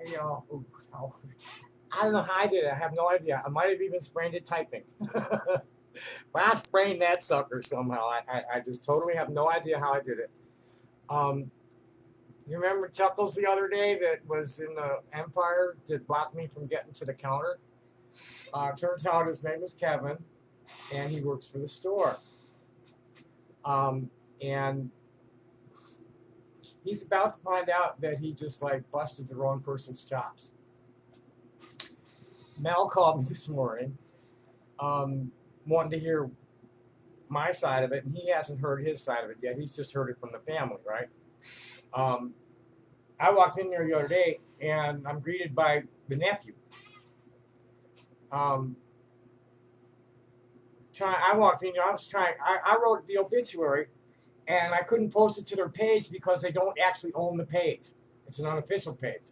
you know, I don't know how I did it. I have no idea. I might have even sprained it typing. But I sprained that sucker somehow. I just totally have no idea how I did it. Um, you remember Chuckles the other day that was in the Empire that blocked me from getting to the counter? Turns out his name is Kevin, and he works for the store. And he's about to find out that he just like busted the wrong person's chops. Mel called me this morning, wanting to hear my side of it, and he hasn't heard his side of it yet. He's just heard it from the family, right? Um, I walked in there the other day, and I'm greeted by the nephew. Um, I walked in, I was trying, I wrote the obituary, and I couldn't post it to their page because they don't actually own the page. It's an unofficial page.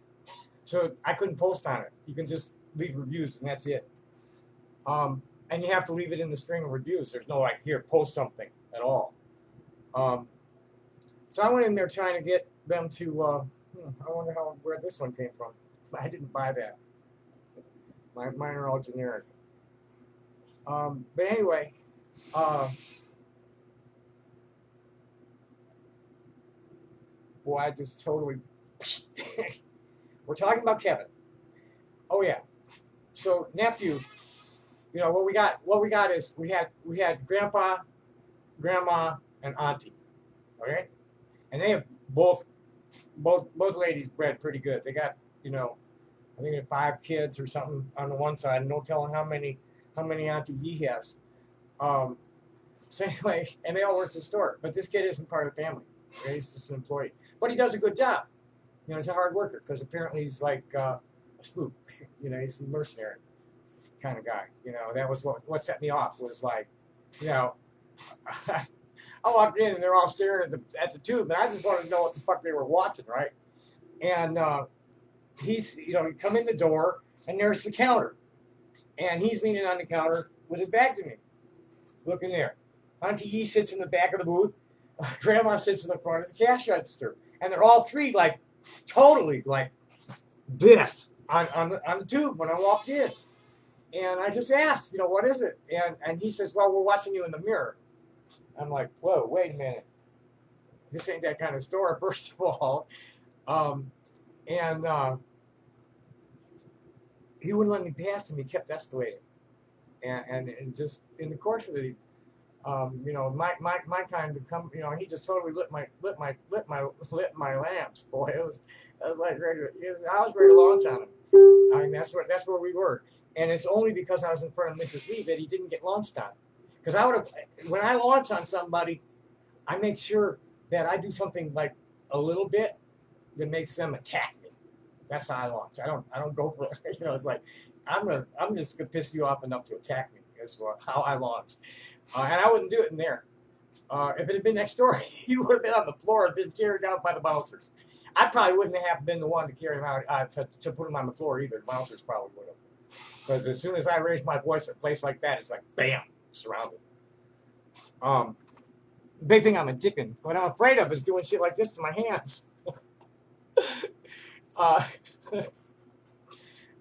So I couldn't post on it. You can just leave reviews, and that's it. And you have to leave it in the string of reviews. There's no like, here, post something at all. So I went in there trying to get them to, I wonder where this one came from. I didn't buy that. Mine are all generic. But anyway, boy, I just totally. We're talking about Kevin. Oh yeah. So nephew, you know what we got? What we got is we had grandpa, grandma, and auntie. Okay, and they have both ladies bred pretty good. They got, you know, I think they have 5 kids or something on the one side, and no telling how many Auntie he has. So anyway, and they all work at the store, but this kid isn't part of the family. Okay? He's just an employee, but he does a good job. You know, he's a hard worker because apparently he's like a spook. You know, he's a mercenary kind of guy. You know, that was what set me off was like, you know, I walked in and they're all staring at the tube, and I just wanted to know what the fuck they were watching, right? And he's, you know, he come in the door and there's the counter, and he's leaning on the counter with his back to me, looking there. Auntie Yee sits in the back of the booth. Grandma sits in the front of the cash register, and they're all three like totally like this on the tube when I walked in. And I just asked, you know, what is it? And he says, well, we're watching you in the mirror. I'm like, whoa, wait a minute. This ain't that kind of store, first of all. And he wouldn't let me pass him. He kept escalating. And just in the course of it, you know, my time to come, you know, he just totally lit my lamps. Boy, it was like ready I was ready to launch on him. I mean, that's where we were. And it's only because I was in front of Mrs. Lee that he didn't get launched on. Because I would have, when I launch on somebody, I make sure that I do something like a little bit that makes them attack me. That's how I launch. I don't go for it. You know, it's like I'm just gonna piss you off enough to attack me. Is how I launch. And I wouldn't do it in there. If it had been next door, he would have been on the floor and been carried out by the bouncers. I probably wouldn't have been the one to carry him out to put him on the floor either. The bouncers probably would have. Because as soon as I raise my voice at a place like that, it's like, bam, surrounded. The big thing I'm addicted. What I'm afraid of is doing shit like this to my hands.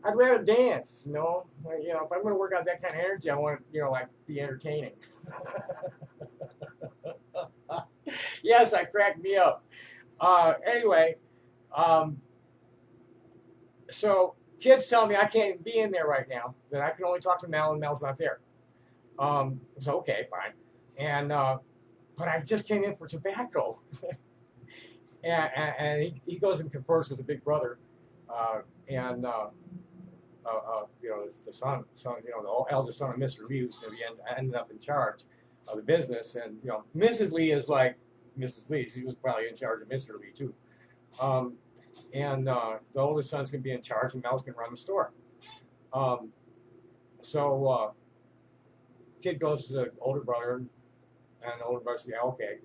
I'd rather dance, you know. You know, if I'm going to work out that kind of energy, I want to, you know, like be entertaining. Yes, that cracked me up. Anyway, so kids tell me I can't even be in there right now. That I can only talk to Mel, and Mel's not there. So okay, fine. And but I just came in for tobacco, and he goes and confers with the big brother, and you know, the son, you know, the eldest son of Mr. Lee, who's going to be ended up in charge of the business, and you know, Mrs. Lee is like Mrs. Lee. She was probably in charge of Mr. Lee too. And the oldest son's going to be in charge, and Mel's going to run the store. So kid goes to the older brother, and the older brother says, yeah, okay.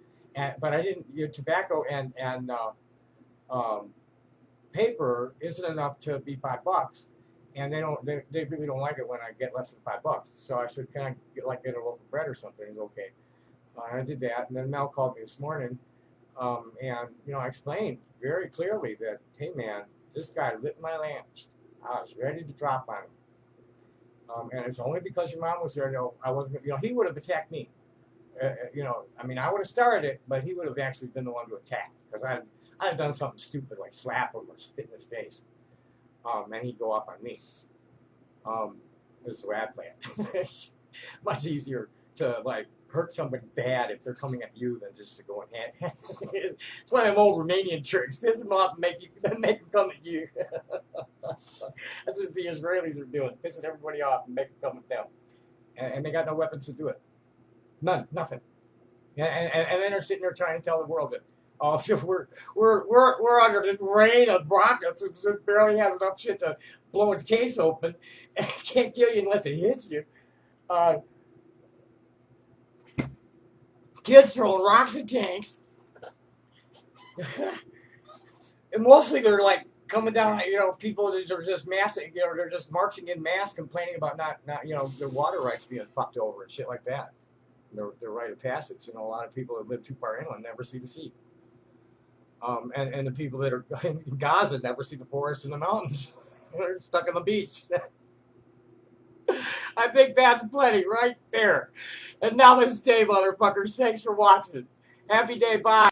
But I didn't, you know, tobacco and paper isn't enough to be $5. And they really don't like it when I get less than $5. So I said, can I get a loaf of bread or something? He's okay. And I did that. And then Mel called me this morning And I explained very clearly that, hey man, this guy lit my lamps. I was ready to drop on him. And it's only because your mom was there. I wasn't. He would have attacked me. I mean, I would have started it, but he would have actually been the one to attack because I'd done something stupid like slap him or spit in his face, and he'd go off on me. This is the way I play it. It's much easier to like hurt somebody bad if they're coming at you than just to go and hand. It's one of them old Romanian tricks. Piss them off and make them come at you. That's what the Israelis are doing, pissing everybody off and making them come at them, and they got no weapons to do it. None, nothing. And then they're sitting there trying to tell the world that, oh, we're under this rain of rockets. It just barely has enough shit to blow its case open. It can't kill you unless it hits you. Kids throwing rocks at tanks. And mostly they're like coming down, people that are just massing, they're just marching in mass complaining about not their water rights being fucked over and shit like that. Their rite of passage. A lot of people that live too far inland never see the sea. And the people that are in Gaza never see the forest and the mountains. They're stuck on the beach. I think that's plenty right there. And namaste, motherfuckers. Thanks for watching. Happy day. Bye.